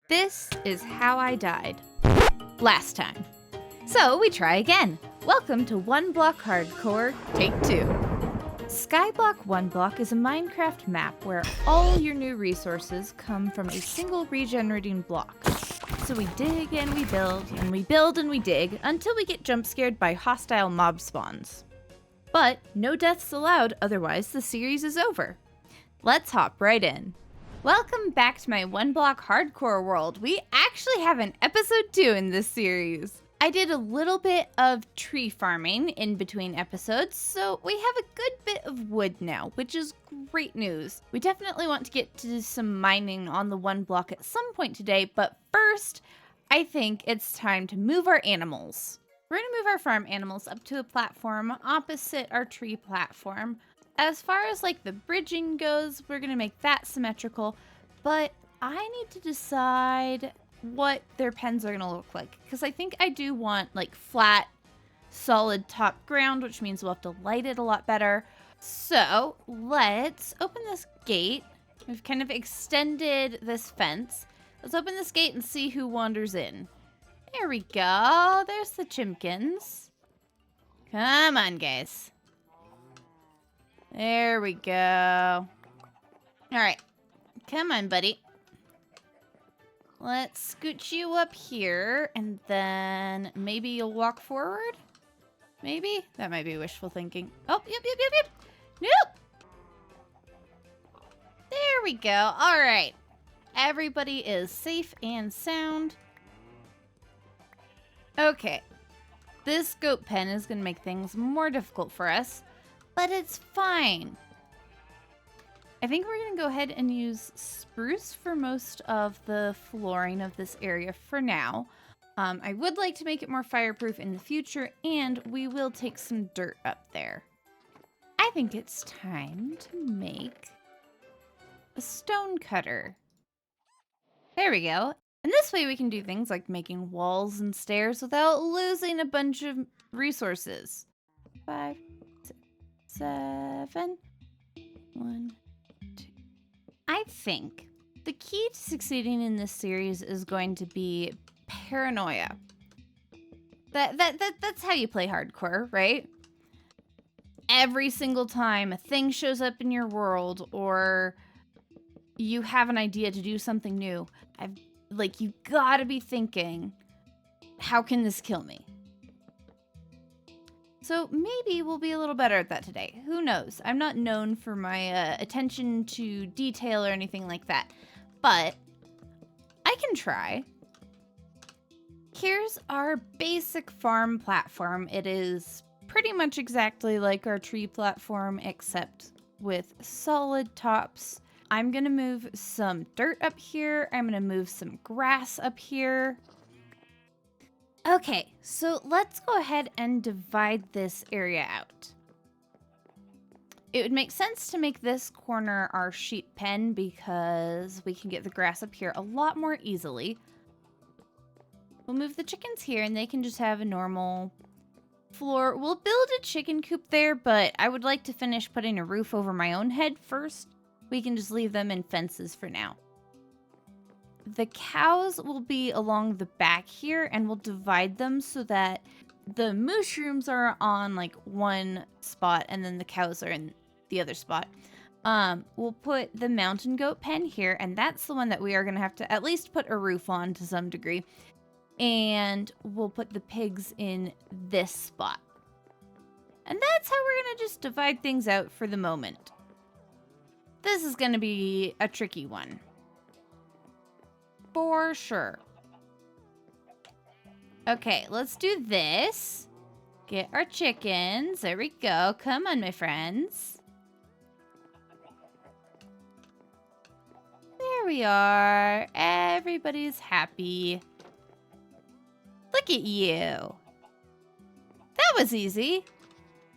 This is how I died. Last time. So we try again. Welcome to One Block Hardcore, Take 2. Skyblock 1 Block is a Minecraft map where all your new resources come from a single regenerating block. So we dig and we build, and we build and we dig, until we get jump scared by hostile mob spawns. But no deaths allowed, otherwise the series is over. Let's hop right in. Welcome back to my One Block Hardcore world. We actually have an episode 2 in this series. I did a little bit of tree farming in between episodes, so we have a good bit of wood now, which is great news. We definitely want to get to some mining on the one block at some point today, but first, I think it's time to move our animals. We're gonna move our farm animals up to a platform opposite our tree platform. As far as like the bridging goes, we're gonna make that symmetrical, but I need to decide what their pens are gonna look like, because I think I do want like flat, solid top ground, which means we'll have to light it a lot better. So let's open this gate. We've kind of extended this fence. Let's open this gate and see who wanders in. There we go. There's the chimkins. Come on, guys. There we go. All right. Come on, buddy. Let's scoot you up here, and then maybe you'll walk forward? Maybe? That might be wishful thinking. Oh, yep. Nope! There we go. All right. Everybody is safe and sound. Okay. This goat pen is going to make things more difficult for us, but it's fine. I think we're going to go ahead and use spruce for most of the flooring of this area for now. I would like to make it more fireproof in the future, and we will take some dirt up there. I think it's time to make a stone cutter. There we go. And this way we can do things like making walls and stairs without losing a bunch of resources. 5, 6, 7, 1, 2. I think the key to succeeding in this series is going to be paranoia. That's how you play hardcore, right? Every single time a thing shows up in your world or you have an idea to do something new, you gotta be thinking, how can this kill me? So maybe we'll be a little better at that today. Who knows? I'm not known for my attention to detail or anything like that, but I can try. Here's our basic farm platform. It is pretty much exactly like our tree platform, except with solid tops. I'm gonna move some dirt up here. I'm gonna move some grass up here. Okay, so let's go ahead and divide this area out. It would make sense to make this corner our sheep pen because we can get the grass up here a lot more easily. We'll move the chickens here and they can just have a normal floor. We'll build a chicken coop there, but I would like to finish putting a roof over my own head first. We can just leave them in fences for now. The cows will be along the back here, and we'll divide them so that the mushrooms are on like one spot and then the cows are in the other spot. We'll put the mountain goat pen here, and that's the one that we are going to have to at least put a roof on to some degree. And we'll put the pigs in this spot. And that's how we're going to just divide things out for the moment. This is going to be a tricky one. For sure. Okay, let's do this. Get our chickens. There we go. Come on, my friends. There we are. Everybody's happy. Look at you. That was easy.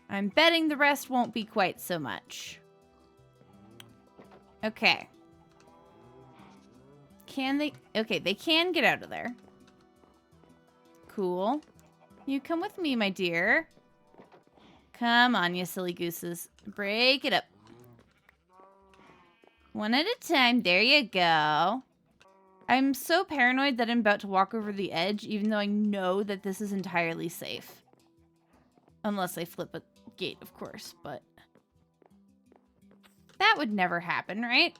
I'm betting the rest won't be quite so much. Okay. Can they? Okay, they can get out of there. Cool. You come with me, my dear. Come on, you silly gooses. Break it up. One at a time. There you go. I'm so paranoid that I'm about to walk over the edge, even though I know that this is entirely safe. Unless I flip a gate, of course, but that would never happen, right?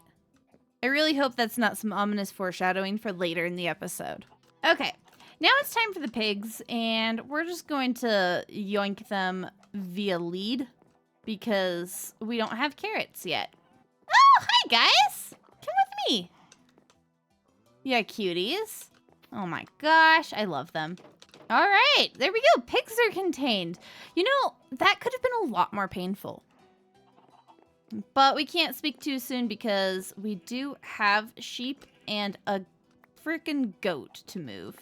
I really hope that's not some ominous foreshadowing for later in the episode. Okay, now it's time for the pigs, and we're just going to yoink them via lead because we don't have carrots yet. Oh, hi guys! Come with me. Yeah, cuties. Oh my gosh, I love them. All right, there we go. Pigs are contained. You know, that could have been a lot more painful. But we can't speak too soon because we do have sheep and a freaking goat to move.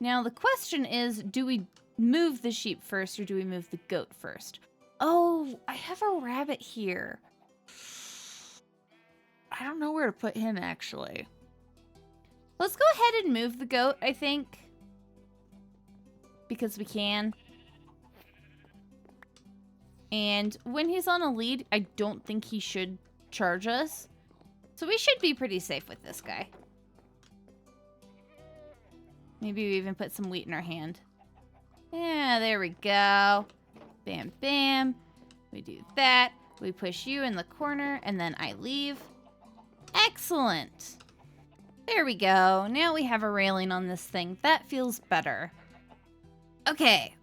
Now, the question is, do we move the sheep first or do we move the goat first? Oh, I have a rabbit here. I don't know where to put him, actually. Let's go ahead and move the goat, I think. Because we can. And when he's on a lead, I don't think he should charge us. So we should be pretty safe with this guy. Maybe we even put some wheat in our hand. Yeah, there we go. Bam, bam. We do that. We push you in the corner, and then I leave. Excellent. There we go. Now we have a railing on this thing. That feels better. Okay.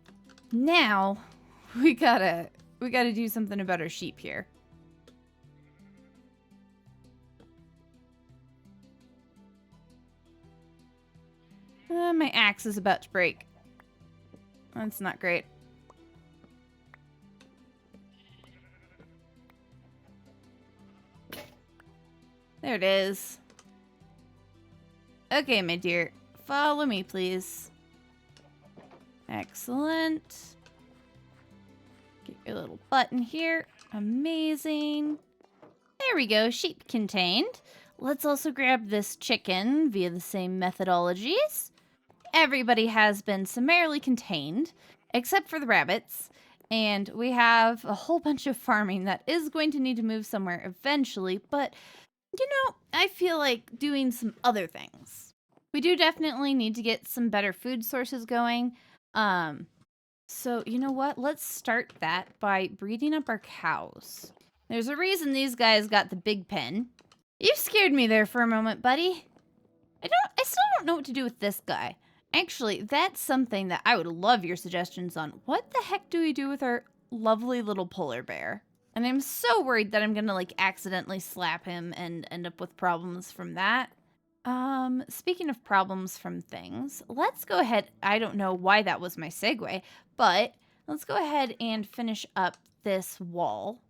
Now, we gotta do something about our sheep here. My axe is about to break. That's not great. There it is. Okay, my dear. Follow me, please. Excellent. Get your little button here. Amazing. There we go. Sheep contained. Let's also grab this chicken via the same methodologies. Everybody has been summarily contained, except for the rabbits. And we have a whole bunch of farming that is going to need to move somewhere eventually, but, you know, I feel like doing some other things. We do definitely need to get some better food sources going. So, you know what? Let's start that by breeding up our cows. There's a reason these guys got the big pen. You scared me there for a moment, buddy. I still don't know what to do with this guy. Actually, that's something that I would love your suggestions on. What the heck do we do with our lovely little polar bear? And I'm so worried that I'm gonna like accidentally slap him and end up with problems from that. Speaking of problems from things, let's go ahead. I don't know why that was my segue, but let's go ahead and finish up this wall.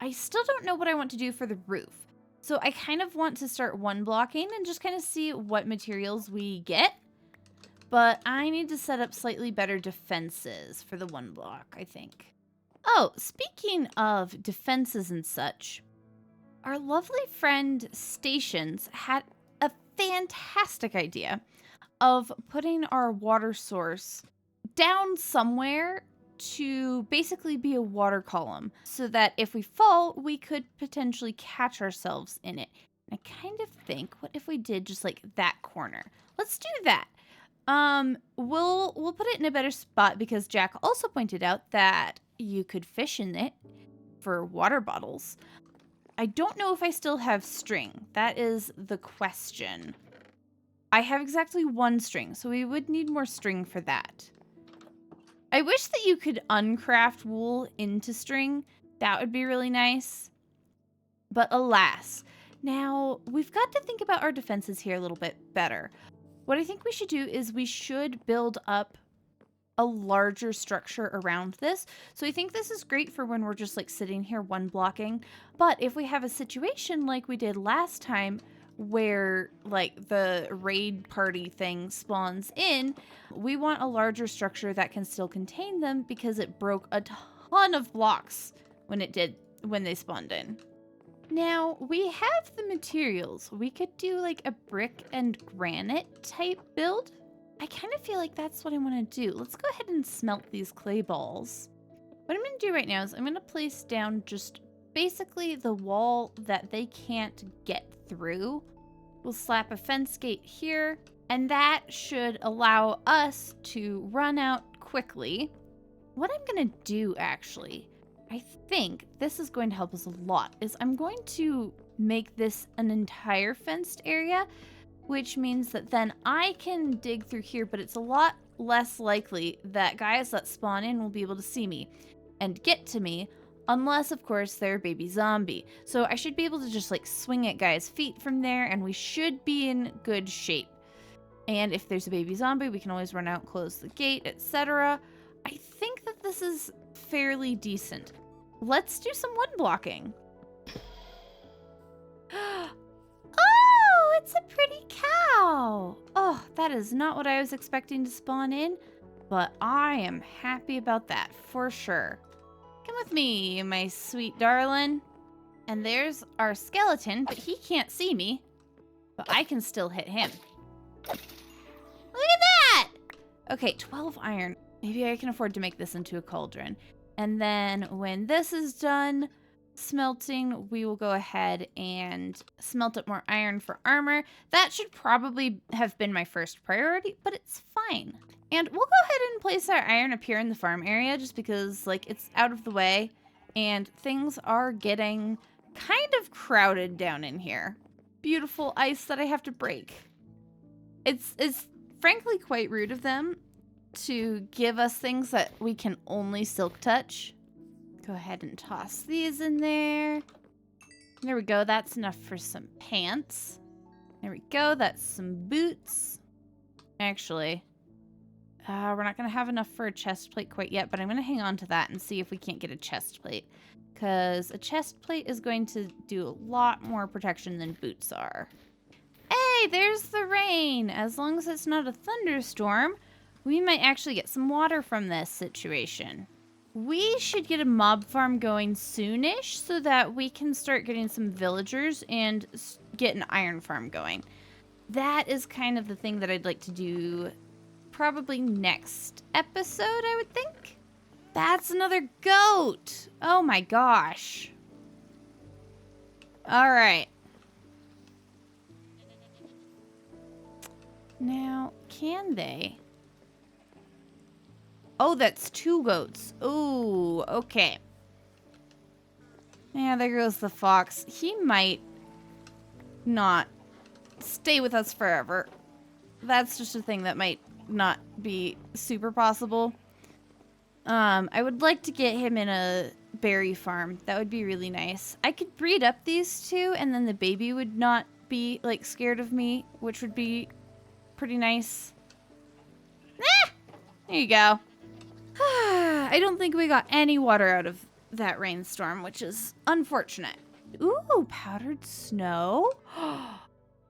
I still don't know what I want to do for the roof. So I kind of want to start one blocking and just kind of see what materials we get. But I need to set up slightly better defenses for the one block, I think. Oh, speaking of defenses and such, our lovely friend Stations had a fantastic idea of putting our water source down somewhere to basically be a water column so that if we fall, we could potentially catch ourselves in it. And I kind of think, what if we did just like that corner? Let's do that. We'll put it in a better spot because Jack also pointed out that you could fish in it for water bottles. I don't know if I still have string. That is the question. I have exactly one string, so we would need more string for that. I wish that you could uncraft wool into string. That would be really nice. But alas, now we've got to think about our defenses here a little bit better. What I think we should do is we should build up a larger structure around this. So I think this is great for when we're just like sitting here one blocking. But if we have a situation like we did last time where like the raid party thing spawns in, we want a larger structure that can still contain them because it broke a ton of blocks when they spawned in. Now, we have the materials. We could do like a brick and granite type build. I kind of feel like that's what I want to do. Let's go ahead and smelt these clay balls. What I'm going to do right now is I'm going to place down just basically the wall that they can't get through. We'll slap a fence gate here, and that should allow us to run out quickly. What I'm gonna do, actually, I think this is going to help us a lot, is I'm going to make this an entire fenced area, which means that then I can dig through here, but it's a lot less likely that guys that spawn in will be able to see me and get to me, unless, of course, they're a baby zombie. So I should be able to just, like, swing at guys' feet from there, and we should be in good shape. And if there's a baby zombie, we can always run out, close the gate, etc. I think that this is fairly decent. Let's do some wood blocking. Oh, it's a pretty cow. Oh, that is not what I was expecting to spawn in, but I am happy about that for sure. Come with me, my sweet darling. And there's our skeleton, but he can't see me. But I can still hit him. Look at that! Okay, 12 iron. Maybe I can afford to make this into a cauldron. And then when this is done smelting, we will go ahead and smelt up more iron for armor. That should probably have been my first priority, but it's fine. And we'll go ahead and place our iron up here in the farm area just because, like, it's out of the way and things are getting kind of crowded down in here. Beautiful ice that I have to break. It's frankly quite rude of them to give us things that we can only silk touch. Go ahead and toss these in there. There we go. That's enough for some pants. There we go. That's some boots. Actually, we're not going to have enough for a chest plate quite yet, but I'm going to hang on to that and see if we can't get a chest plate. Because a chest plate is going to do a lot more protection than boots are. Hey, there's the rain. As long as it's not a thunderstorm, we might actually get some water from this situation. We should get a mob farm going soonish so that we can start getting some villagers and get an iron farm going. That is kind of the thing that I'd like to do probably next episode, I would think. That's another goat. Oh my gosh. All right. Now, can they? Oh, that's 2 goats. Oh, okay. Yeah, there goes the fox. He might not stay with us forever. That's just a thing that might not be super possible. I would like to get him in a berry farm. That would be really nice. I could breed up these two, and then the baby would not be, like, scared of me, which would be pretty nice. Ah! There you go. I don't think we got any water out of that rainstorm, which is unfortunate. Ooh, powdered snow.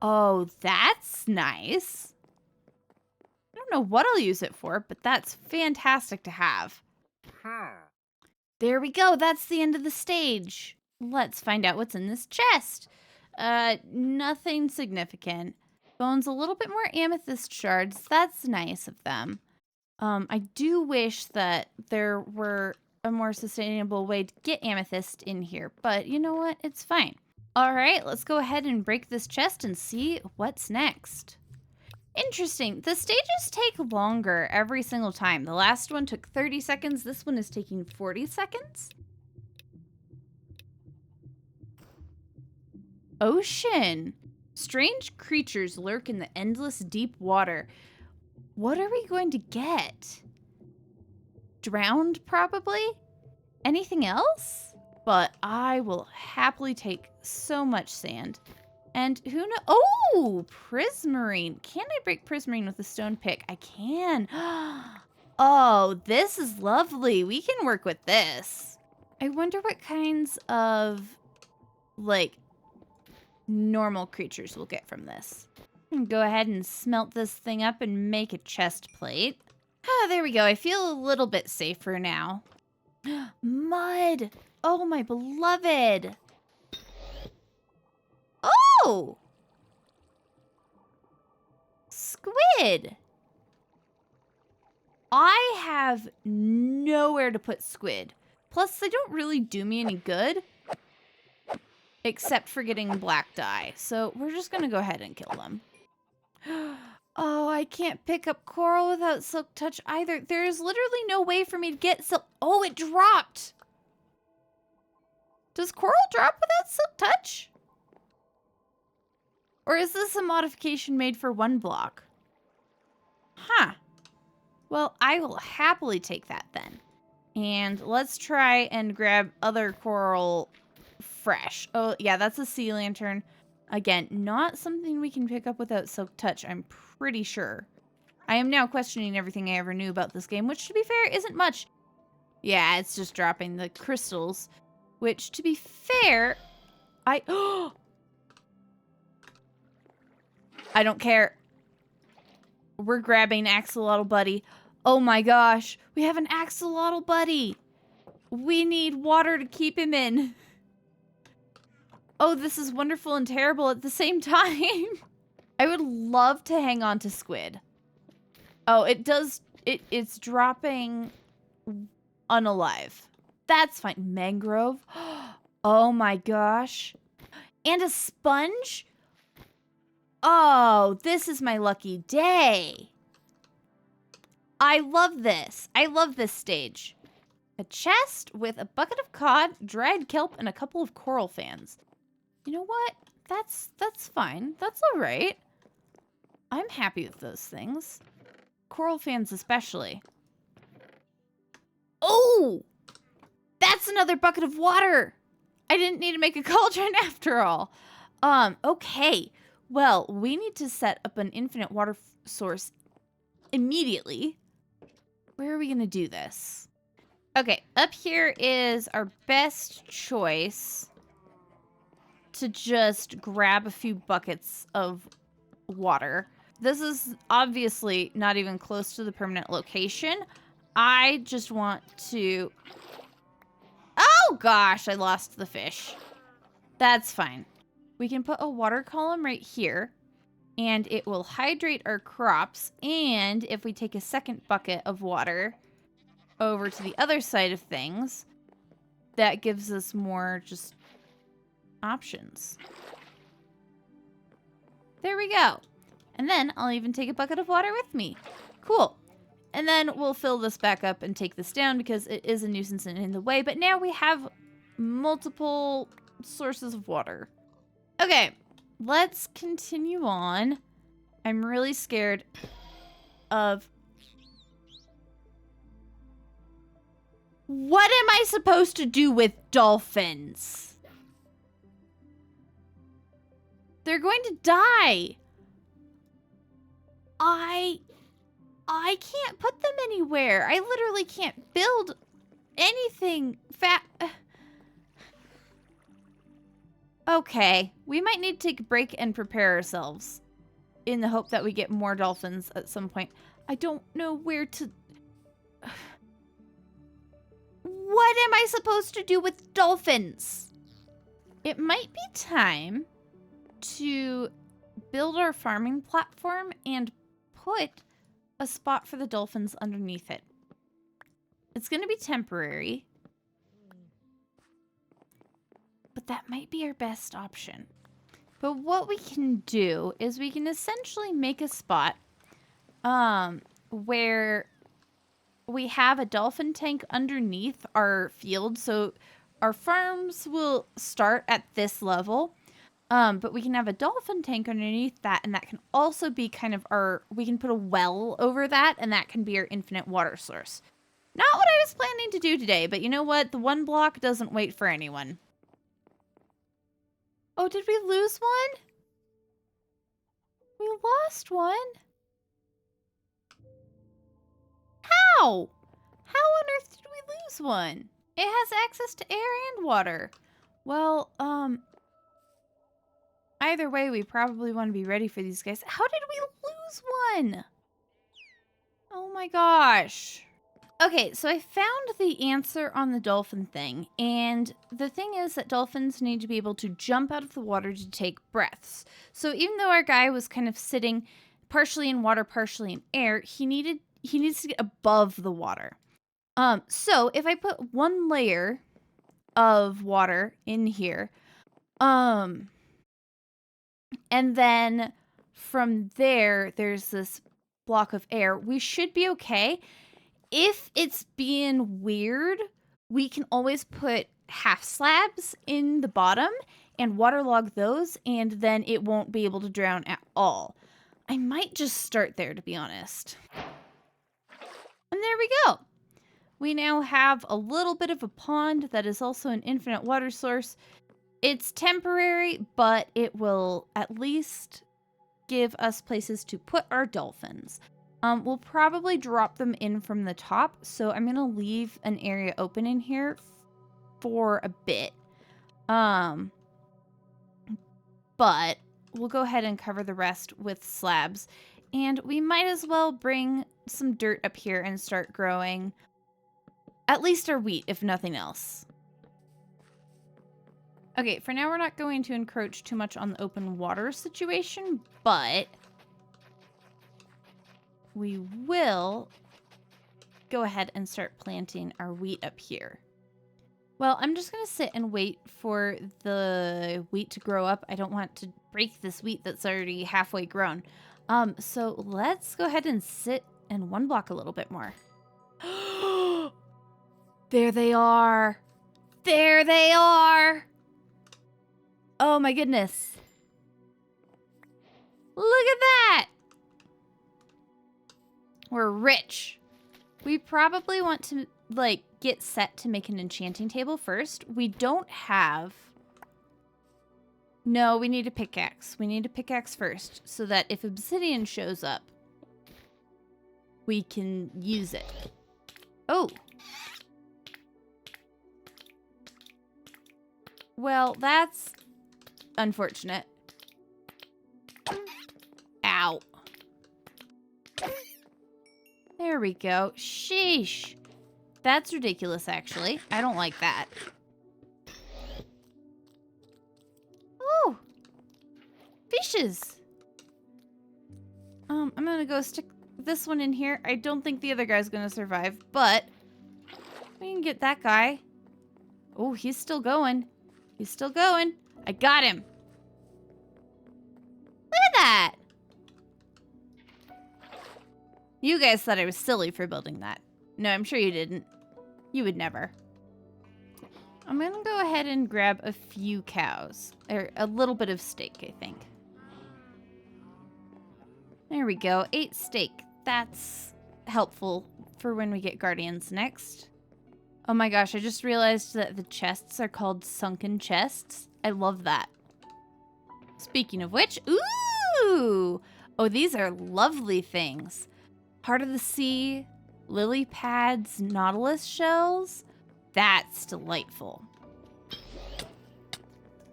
Oh, that's nice. I don't know what I'll use it for, but that's fantastic to have. There we go. That's the end of the stage. Let's find out what's in this chest. Nothing significant. Bones, a little bit more amethyst shards. That's nice of them. I do wish that there were a more sustainable way to get amethyst in here, but you know what? It's fine. All right, let's go ahead and break this chest and see what's next. Interesting. The stages take longer every single time. The last one took 30 seconds. This one is taking 40 seconds. Ocean. Strange creatures lurk in the endless deep water. What are we going to get? Drowned, probably? Anything else? But I will happily take so much sand. And who knows? Oh, prismarine. Can I break prismarine with a stone pick? I can. Oh, this is lovely. We can work with this. I wonder what kinds of, like, normal creatures we'll get from this. Go ahead and smelt this thing up and make a chest plate. Ah, there we go. I feel a little bit safer now. Mud. Oh, my beloved. Oh! Squid. I have nowhere to put squid. Plus, they don't really do me any good. except for getting black dye. So we're just gonna go ahead and kill them. Oh, I can't pick up coral without silk touch either. There is literally no way for me to get silk. Oh, it dropped. Does coral drop without silk touch? Or is this a modification made for one block? Huh. Well, I will happily take that then. And let's try and grab other coral fresh. Oh, yeah, that's a sea lantern. Again, not something we can pick up without silk touch, I'm pretty sure. I am now questioning everything I ever knew about this game, which, to be fair, isn't much. Yeah, it's just dropping the crystals, which, to be fair, I don't care. We're grabbing axolotl buddy. Oh my gosh, we have an axolotl buddy. We need water to keep him in. Oh, this is wonderful and terrible at the same time. I would love to hang on to squid. Oh, it does. It's dropping unalive. That's fine. Mangrove. Oh my gosh. And a sponge? Oh, this is my lucky day. I love this. I love this stage. A chest with a bucket of cod, dried kelp, and a couple of coral fans. You know what? That's fine. That's all right. I'm happy with those things. Coral fans especially. Oh! That's another bucket of water! I didn't need to make a cauldron after all. Okay. Well, we need to set up an infinite water source immediately. Where are we going to do this? Okay, up here is our best choice to just grab a few buckets of water. This is obviously not even close to the permanent location. I just want to... Oh gosh, I lost the fish. That's fine. We can put a water column right here, and it will hydrate our crops. And if we take a second bucket of water over to the other side of things, that gives us more just options. There we go. And then I'll even take a bucket of water with me. Cool. And then we'll fill this back up and take this down because it is a nuisance and in the way. But now we have multiple sources of water. Okay, let's continue on. I'm really scared of... What am I supposed to do with dolphins? They're going to die. I can't put them anywhere. I literally can't build anything Okay, we might need to take a break and prepare ourselves in the hope that we get more dolphins at some point. I don't know where to... What am I supposed to do with dolphins? It might be time to build our farming platform and put a spot for the dolphins underneath it. It's going to be temporary, but that might be our best option. But what we can do is we can essentially make a spot where we have a dolphin tank underneath our field. So our farms will start at this level. But we can have a dolphin tank underneath that, and that can also be kind of we can put a well over that, and that can be our infinite water source. Not what I was planning to do today, but you know what? The one block doesn't wait for anyone. Oh, did we lose one? We lost one? How? How on earth did we lose one? It has access to air and water. Well, either way, we probably want to be ready for these guys. How did we lose one? Oh my gosh. Okay, so I found the answer on the dolphin thing. And the thing is that dolphins need to be able to jump out of the water to take breaths. So even though our guy was kind of sitting partially in water, partially in air, he needs to get above the water. So if I put one layer of water in here, And then from there, there's this block of air. We should be okay. If it's being weird, we can always put half slabs in the bottom and waterlog those, and then it won't be able to drown at all. I might just start there, to be honest. And there we go. We now have a little bit of a pond that is also an infinite water source. It's temporary, but it will at least give us places to put our dolphins. We'll probably drop them in from the top, so I'm going to leave an area open in here for a bit. But we'll go ahead and cover the rest with slabs. And we might as well bring some dirt up here and start growing at least our wheat, if nothing else. Okay, for now we're not going to encroach too much on the open water situation, but we will go ahead and start planting our wheat up here. Well, I'm just going to sit and wait for the wheat to grow up. I don't want to break this wheat that's already halfway grown. So let's go ahead and sit and one block a little bit more. There they are. There they are. Oh my goodness. Look at that. We're rich. We probably want to, like, get set to make an enchanting table first. We don't have... No, we need a pickaxe. We need a pickaxe first so that if obsidian shows up, we can use it. Oh. Well, that's unfortunate. Ow. There we go. Sheesh. That's ridiculous, actually. I don't like that. Oh. Fishes. I'm gonna go stick this one in here. I don't think the other guy's gonna survive, but we can get that guy. Oh, he's still going. He's still going. I got him. Look at that. You guys thought I was silly for building that. No, I'm sure you didn't. You would never. I'm gonna go ahead and grab a few cows. Or a little bit of steak, I think. There we go. 8 steak. That's helpful for when we get guardians next. Oh my gosh, I just realized that the chests are called sunken chests. I love that. Speaking of which, ooh! Oh, these are lovely things. Heart of the sea, lily pads, nautilus shells. That's delightful.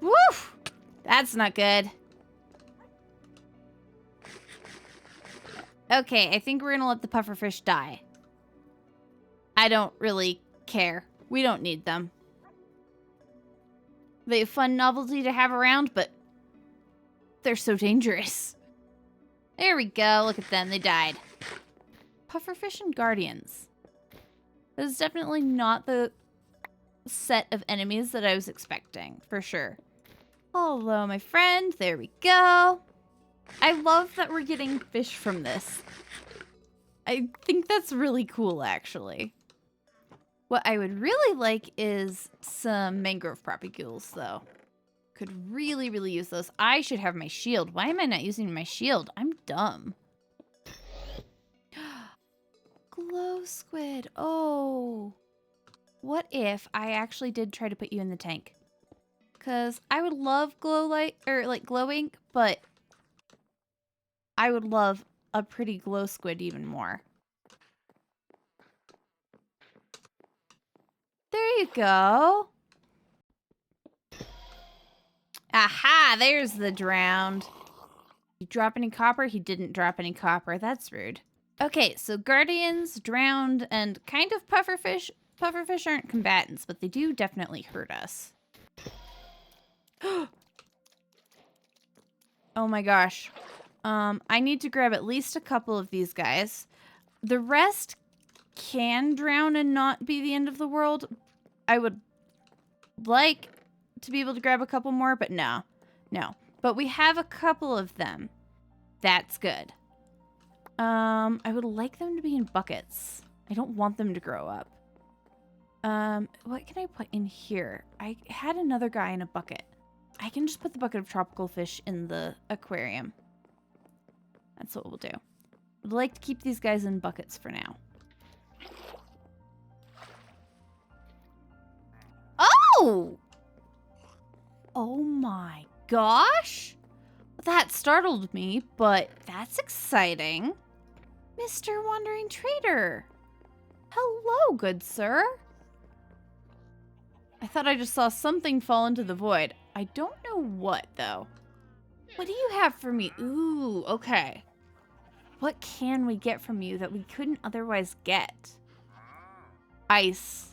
Woo! That's not good. Okay, I think we're gonna let the pufferfish die. I don't really care. We don't need them. They're a fun novelty to have around, but they're so dangerous. There we go. Look at them. They died. Pufferfish and guardians. That is definitely not the set of enemies that I was expecting, for sure. Hello, my friend. There we go. I love that we're getting fish from this. I think that's really cool, actually. What I would really like is some mangrove propagules, though. Could really, really use those. I should have my shield. Why am I not using my shield? I'm dumb. Glow squid. Oh. What if I actually did try to put you in the tank? Because I would love glow light, or like glowing, but I would love a pretty glow squid even more. There you go. Aha, there's the drowned. You drop any copper? He didn't drop any copper. That's rude. Okay, so guardians, drowned, and kind of pufferfish. Pufferfish aren't combatants, but they do definitely hurt us. Oh my gosh. I need to grab at least a couple of these guys. The rest can drown and not be the end of the world. I would like to be able to grab a couple more, but no. No. But we have a couple of them. That's good. I would like them to be in buckets. I don't want them to grow up. What can I put in here? I had another guy in a bucket. I can just put the bucket of tropical fish in the aquarium. That's what we'll do. I'd like to keep these guys in buckets for now. Oh! Oh my gosh! That startled me, but that's exciting. Mr. Wandering Trader. Hello, good sir. I thought I just saw something fall into the void. I don't know what, though. What do you have for me? Ooh, okay. What can we get from you that we couldn't otherwise get? Ice.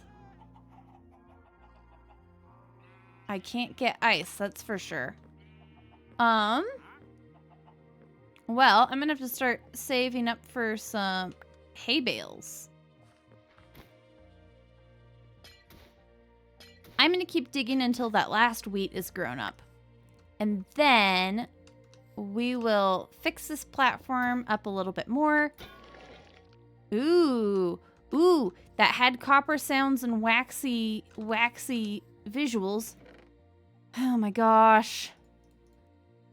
I can't get ice, that's for sure. Well, I'm gonna have to start saving up for some hay bales. I'm gonna keep digging until that last wheat is grown up. And then we will fix this platform up a little bit more. Ooh, ooh, that had copper sounds and waxy visuals. Oh my gosh.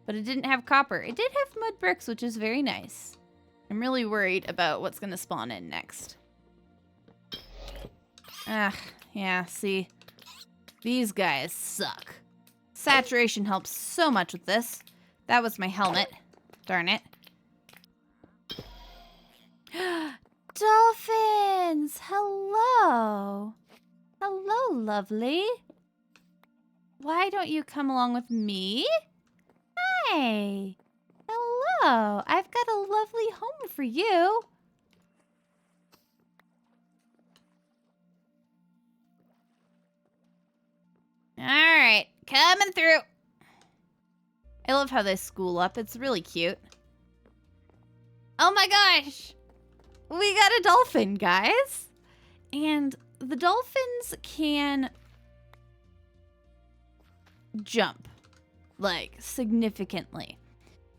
But it didn't have copper. It did have mud bricks, which is very nice. I'm really worried about what's gonna spawn in next. Yeah, see. These guys suck. Saturation helps so much with this. That was my helmet. Darn it. Dolphins! Hello! Hello, lovely. Why don't you come along with me? Hey! Hello! I've got a lovely home for you. Alright, coming through. I love how they school up. It's really cute. Oh my gosh! We got a dolphin, guys! And the dolphins can jump, like, significantly.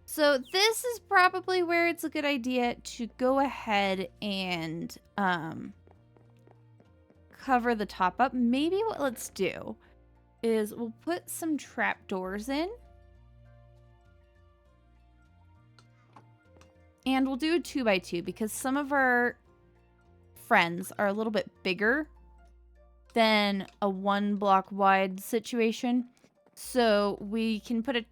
So this is probably where it's a good idea to go ahead and cover the top up. Maybe what let's do is we'll put some trapdoors in. And we'll do a 2x2 because some of our friends are a little bit bigger than a 1 block wide situation. So we can put a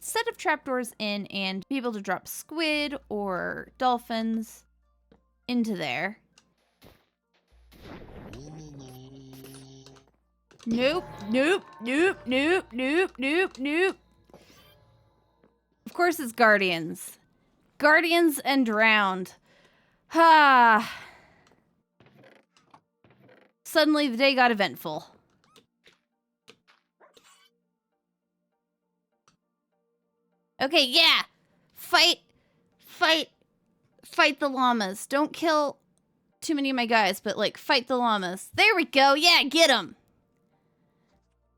set of trapdoors in and be able to drop squid or dolphins into there. Nope, nope, nope, nope, nope, nope, nope. Of course it's guardians. Guardians and drowned. Ha! Suddenly the day got eventful. Okay, yeah! Fight the llamas. Don't kill too many of my guys, but, like, fight the llamas. There we go! Yeah, get them!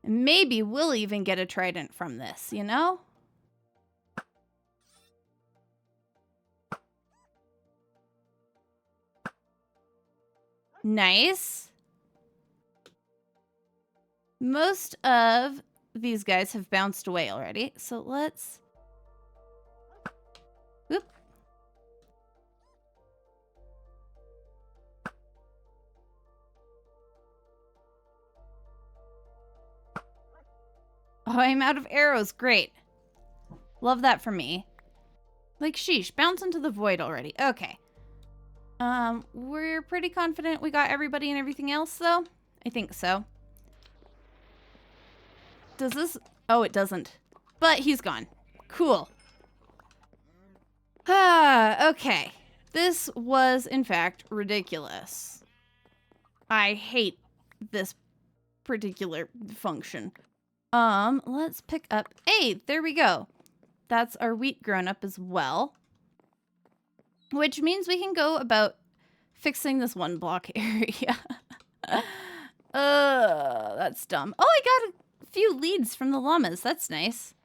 Maybe we'll even get a trident from this, you know? Nice. Most of these guys have bounced away already, so let's... Whoop. Oh, I'm out of arrows. Great. Love that for me. Like, sheesh, bounce into the void already. Okay. We're pretty confident we got everybody and everything else, though. I think so. Does this... Oh, it doesn't. But he's gone. Cool. Okay. This was, in fact, ridiculous. I hate this particular function. Let's pick up... Hey, there we go. That's our wheat grown up as well. Which means we can go about fixing this 1 block area. That's dumb. Oh, I got a few leads from the llamas. That's nice.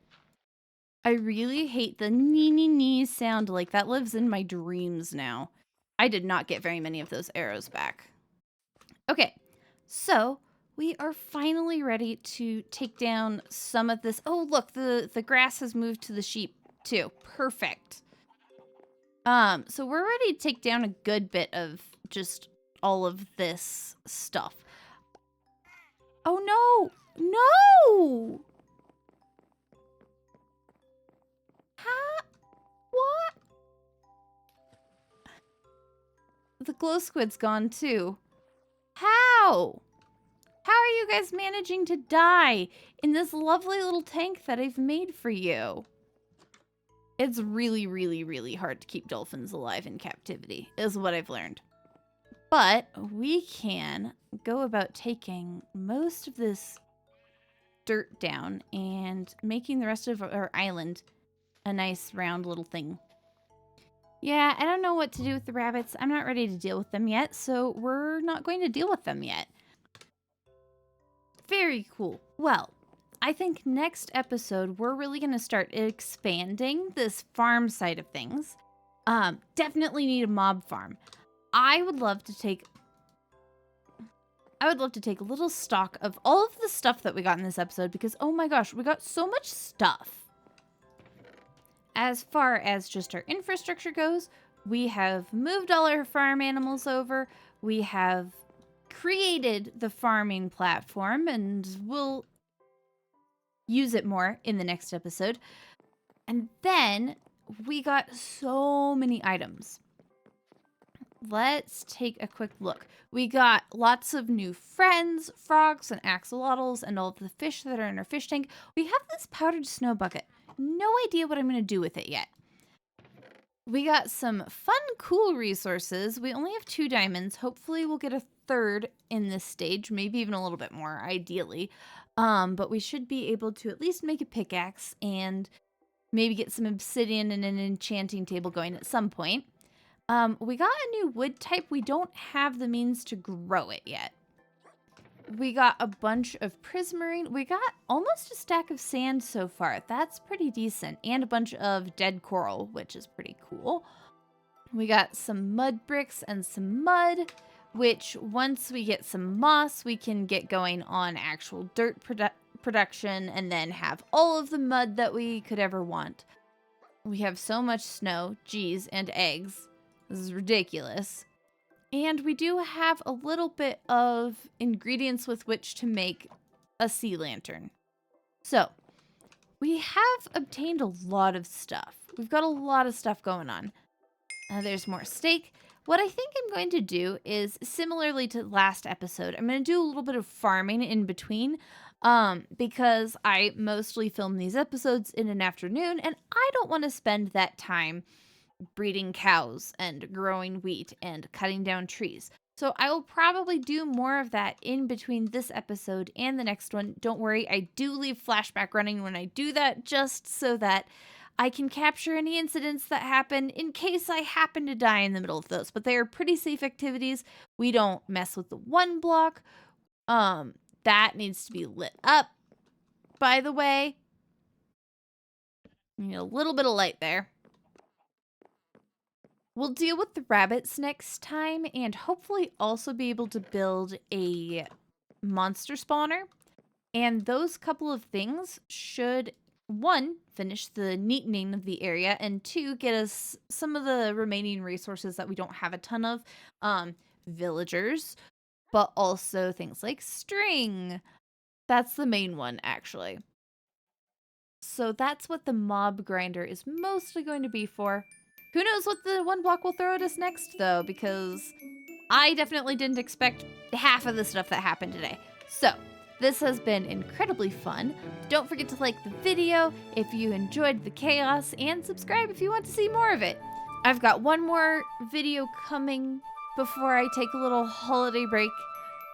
I really hate the nee sound. Like, that lives in my dreams now. I did not get very many of those arrows back. Okay, so we are finally ready to take down some of this. Oh, look, the grass has moved to the sheep too. Perfect. So we're ready to take down a good bit of just all of this stuff. Oh no! No! How? What? The glow squid's gone too. How? How are you guys managing to die in this lovely little tank that I've made for you? It's really, really, really hard to keep dolphins alive in captivity, is what I've learned. But we can go about taking most of this dirt down and making the rest of our island a nice round little thing. Yeah, I don't know what to do with the rabbits. I'm not ready to deal with them yet, so we're not going to deal with them yet. Very cool. Well, I think next episode, we're really going to start expanding this farm side of things. Definitely need a mob farm. I would love to take a little stock of all of the stuff that we got in this episode because, oh my gosh, we got so much stuff. As far as just our infrastructure goes, we have moved all our farm animals over. We have created the farming platform, and we'll use it more in the next episode. And then we got so many items. Let's take a quick look. We got lots of new friends, frogs and axolotls, and all of the fish that are in our fish tank. We have this powdered snow bucket. No idea what I'm going to do with it yet. We got some fun, cool resources. We only have 2 diamonds. Hopefully we'll get a 3rd in this stage, maybe even a little bit more, ideally. But we should be able to at least make a pickaxe and maybe get some obsidian and an enchanting table going at some point. We got a new wood type. We don't have the means to grow it yet. We got a bunch of prismarine. We got almost a stack of sand so far. That's pretty decent. And a bunch of dead coral, which is pretty cool. We got some mud bricks and some mud, which once we get some moss, we can get going on actual dirt production and then have all of the mud that we could ever want. We have so much snow, geez, and eggs. This is ridiculous. And we do have a little bit of ingredients with which to make a sea lantern. So, we have obtained a lot of stuff. We've got a lot of stuff going on. There's more steak. What I think I'm going to do is, similarly to last episode, I'm going to do a little bit of farming in between. Because I mostly film these episodes in an afternoon, and I don't want to spend that time breeding cows and growing wheat and cutting down trees. So I will probably do more of that in between this episode and the next one. Don't worry, I do leave flashback running when I do that, just so that I can capture any incidents that happen in case I happen to die in the middle of those. But they are pretty safe activities. We don't mess with the 1 block. That needs to be lit up, by the way. You know, a little bit of light there. We'll deal with the rabbits next time and hopefully also be able to build a monster spawner. And those couple of things should, 1, finish the neatening of the area, and 2, get us some of the remaining resources that we don't have a ton of. Villagers, but also things like string. That's the main one, actually. So that's what the mob grinder is mostly going to be for. Who knows what the 1 block will throw at us next, though, because I definitely didn't expect half of the stuff that happened today. So, this has been incredibly fun. Don't forget to like the video if you enjoyed the chaos, and subscribe if you want to see more of it. I've got one more video coming before I take a little holiday break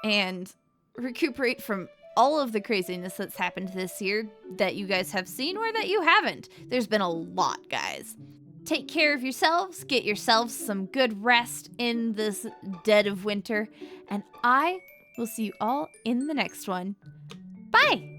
and recuperate from all of the craziness that's happened this year that you guys have seen or that you haven't. There's been a lot, guys. Take care of yourselves, get yourselves some good rest in this dead of winter, and I will see you all in the next one. Bye!